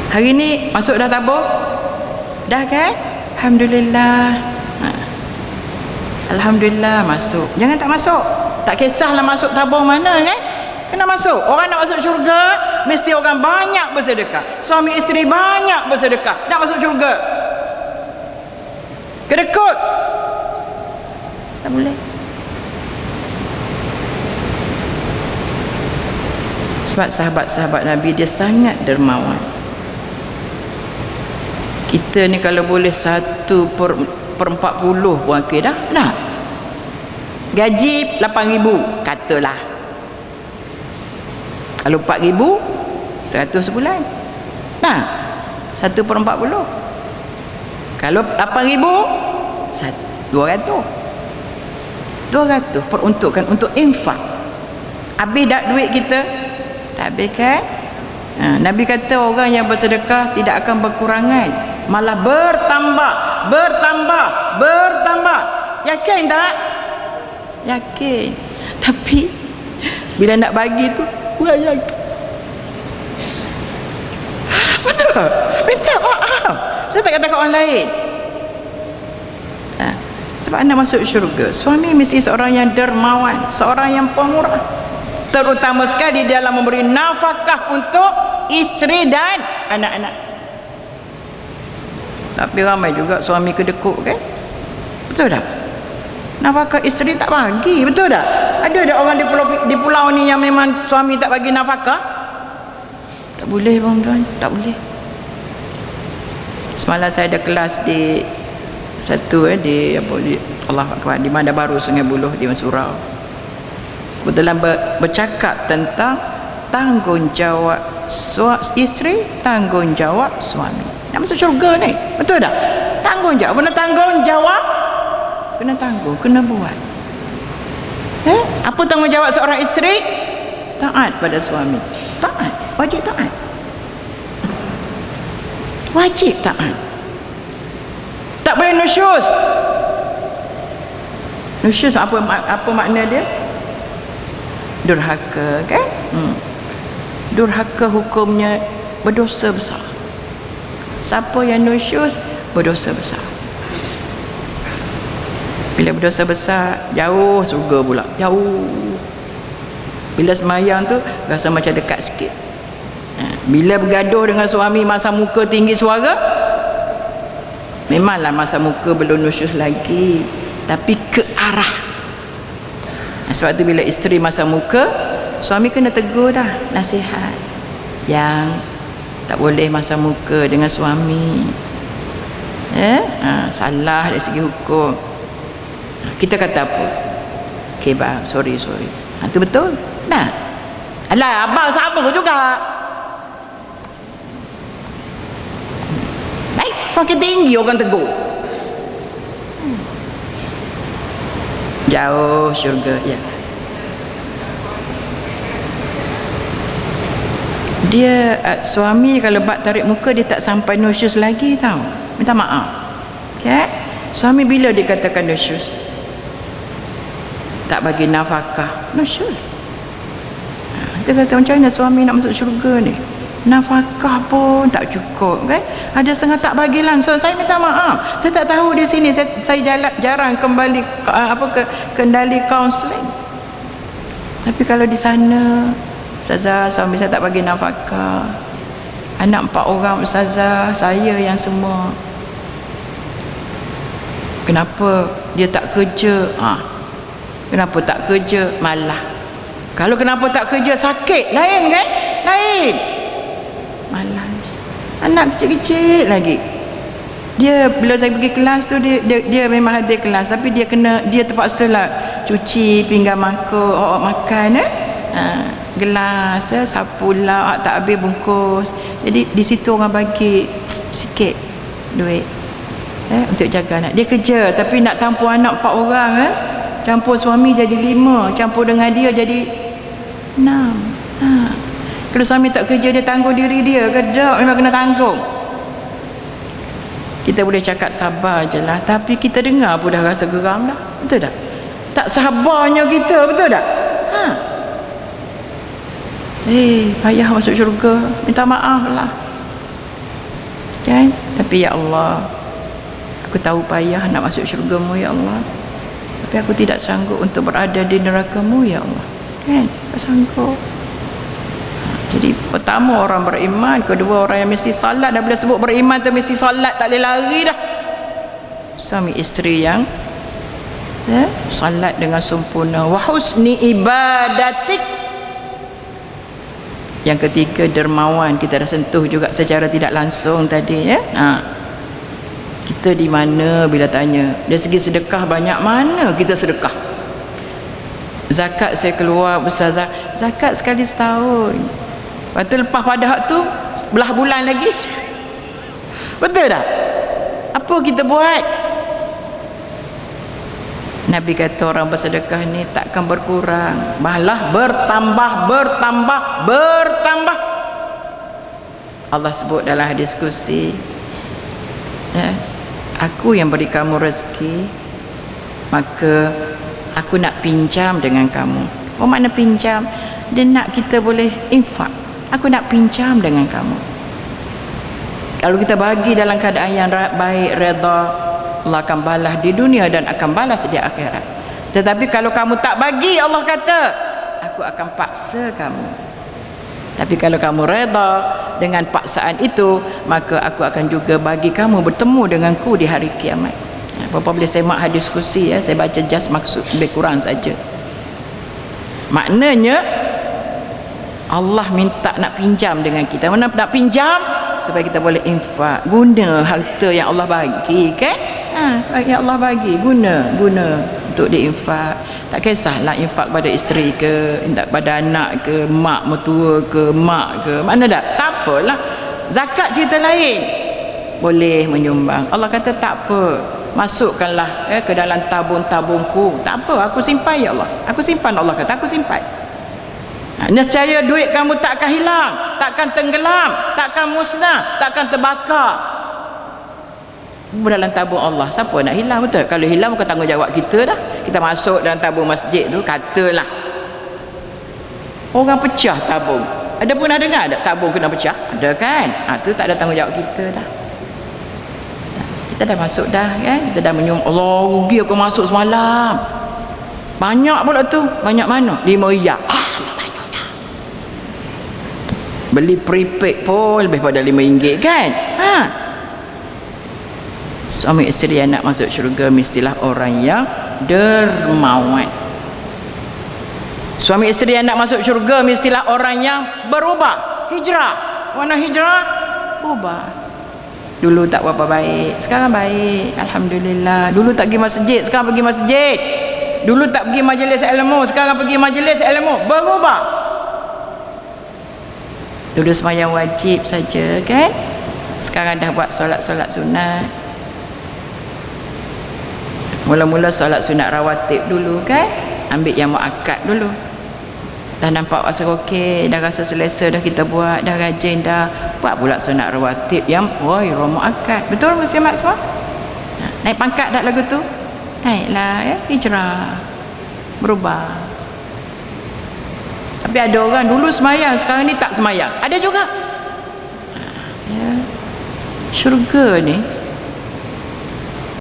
Hari ni masuk dah tabung? Dah kan? Alhamdulillah. Alhamdulillah masuk. Jangan tak masuk. Tak kisahlah masuk tabung mana kan? Kena masuk. Orang nak masuk syurga mesti orang banyak bersedekah. Suami isteri banyak bersedekah nak masuk syurga. Kedekut. Tak boleh. Sebab sahabat-sahabat Nabi dia sangat dermawan. Kita ni kalau boleh 1/40 pun okey dah. Nah. Gaji 8,000 katalah. Kalau 4,000 100 sebulan. Nah. 1/40. Kalau 8,000 200. 200 peruntukkan untuk infak. Habis dak duit kita? Tak habis kan? Nabi kata orang yang bersedekah tidak akan berkurangan, malah bertambah. Yakin tak? Yakin. Tapi bila nak bagi tu bukan yakin. Betul? Minta maaf. Saya tak kata kat orang lain. Sebab nak masuk syurga, suami mesti seorang yang dermawan, seorang yang pemurah, terutama sekali dalam memberi nafkah untuk isteri dan anak-anak. Tapi ramai juga suami kedekut kan? Betul tak? Nafkah isteri tak bagi, betul tak? Ada orang di pulau ni yang memang suami tak bagi nafkah? Tak boleh tuan-tuan, tak boleh. Semalam saya ada kelas di di Allah Akbar, di Bandar Baru Sungai Buloh di Surau. Dalam bercakap tentang tanggungjawab isteri, tanggungjawab suami. Nak masuk syurga ni, betul tak? Tanggungjawab, benar tanggungjawab, kena tanggung, kena buat. Apa tanggungjawab seorang isteri? Taat pada suami. Taat, wajib taat. Wajib taat. Tak boleh nusyus. Nusyus apa makna dia? Durhaka kan? Durhaka hukumnya berdosa besar. Siapa yang nusyus berdosa besar. Bila berdosa besar, jauh surga pula, jauh. Bila semayang tu rasa macam dekat sikit. Bila bergaduh dengan suami masa muka tinggi suara, memanglah masa muka belum nusyus lagi, tapi ke arah. Sebab tu bila isteri masa muka, suami kena tegur dah, nasihat. Yang tak boleh masa muka dengan suami. Salah dari segi hukum. Kita kata apa? Okay bang, sorry. Itu betul? Nah. Alah, abang sama juga. Semakin tinggi orang tegur. Jauh syurga ya. Dia suami kalau bak tarik muka dia tak sampai nusyus lagi tau. Minta maaf. Okay? Suami bila dia katakan nusyus? Tak bagi nafkah, nusyus. Dia kata macam mana suami nak masuk syurga ni? Nafkah pun tak cukup kan? Ada setengah tak bagi langsung. Saya minta maaf, saya tak tahu di sini. Saya jarang kembali ke kendali kaunseling. Tapi kalau di sana, ustazah, suami saya tak bagi nafkah, anak 4 orang ustazah, saya yang semua. Kenapa dia tak kerja? Kenapa tak kerja? Malah. Kalau kenapa tak kerja sakit, lain kan? Lain. Malas. Anak kecil-kecil lagi. Dia bila saya pergi kelas tu dia memang ada kelas, tapi dia terpaksa lah cuci pinggan mangkuk, makan gelas, sapu lap tak habis bungkus. Jadi di situ orang bagi sikit duit untuk jaga anak. Dia kerja tapi nak tampung anak 4 orang campur suami jadi 5, campur dengan dia jadi 6. Kalau suami tak kerja dia tanggung diri dia ke tak? Memang kena tanggung. Kita boleh cakap sabar je lah, tapi kita dengar pun dah rasa geram dah. Betul tak? Tak sabarnya kita, betul tak? Payah masuk syurga, minta maaf lah. kan? Tapi ya Allah, aku tahu payah nak masuk syurga-Mu ya Allah, tapi aku tidak sanggup untuk berada di neraka-Mu ya Allah, kan? Tak sanggup. Jadi pertama orang beriman, kedua orang yang mesti salat. Dah bila sebut beriman tu mesti salat, tak boleh lari dah. Suami isteri yang salat dengan sempurna, wa husni ibadatik. Yang ketiga dermawan. Kita dah sentuh juga secara tidak langsung tadi ya. Kita di mana bila tanya dari segi sedekah, banyak mana kita sedekah? Zakat saya keluar ustazah, zakat sekali setahun. Lepas tu lepas pada hak tu belah bulan lagi. Betul tak? Apa kita buat? Nabi kata orang bersedekah ni takkan berkurang, malah bertambah. Allah sebut dalam hadis kursi, aku yang beri kamu rezeki, maka aku nak pinjam dengan kamu. Apa makna pinjam? Dia nak kita boleh infak. Aku nak pinjam dengan kamu. Kalau kita bagi dalam keadaan yang baik, redha, Allah akan balas di dunia dan akan balas di akhirat. Tetapi kalau kamu tak bagi, Allah kata, aku akan paksa kamu. Tapi kalau kamu redha dengan paksaan itu, maka aku akan juga bagi kamu bertemu denganku di hari kiamat. Bapa boleh semak hadis kursi ya, saya baca just maksud lebih kurang saja. Maknanya Allah minta nak pinjam dengan kita. Mana nak pinjam? Supaya kita boleh infak, guna harta yang Allah bagi, kan? Yang Allah bagi, guna untuk diinfak. Tak kisahlah infak pada isteri ke, pada anak ke, mak mertua ke, mak ke, mana dah, tak apalah. Zakat cerita lain, boleh menyumbang. Allah kata tak apa, masukkanlah ke dalam tabung-tabungku. Tak apa, aku simpan ya Allah, aku simpan. Allah kata aku simpan. Nescaya duit kamu takkan hilang, takkan tenggelam, takkan musnah, takkan terbakar dalam tabung Allah. Siapa nak hilang? Betul? Kalau hilang bukan tanggungjawab kita dah. Kita masuk dalam tabung masjid tu, katalah orang pecah tabung, ada pernah dengar ada tabung kena pecah? Ada kan? Tu tak ada tanggungjawab kita dah. Kita dah masuk dah kan? Kita dah menyum, Allah rugi aku masuk semalam. Banyak pula tu. Banyak mana? 5 riyal. Beli prepaid pun lebih pada RM5 kan? Suami isteri yang nak masuk syurga mestilah orang yang dermawan. Suami isteri yang nak masuk syurga mestilah orang yang berubah, hijrah. Mana hijrah? Ubah. Dulu tak berapa baik, sekarang baik, alhamdulillah. Dulu tak pergi masjid, sekarang pergi masjid. Dulu tak pergi majlis ilmu, sekarang pergi majlis ilmu. Berubah. Dulu sembahyang wajib saja kan, sekarang dah buat solat-solat sunat. Mula-mula solat sunat rawatib dulu kan, ambil yang muakkad dulu. Dah nampak rasa okey, dah rasa selesa, dah kita buat, dah rajin, dah buat pula sunat rawatib yang muakkad. Betul muslimat semua? Naik pangkat tak lagu tu? Naiklah ya, hijrah, berubah. Tapi ada orang dulu semayang, sekarang ni tak semayang. Ada juga. Ya. Syurga ni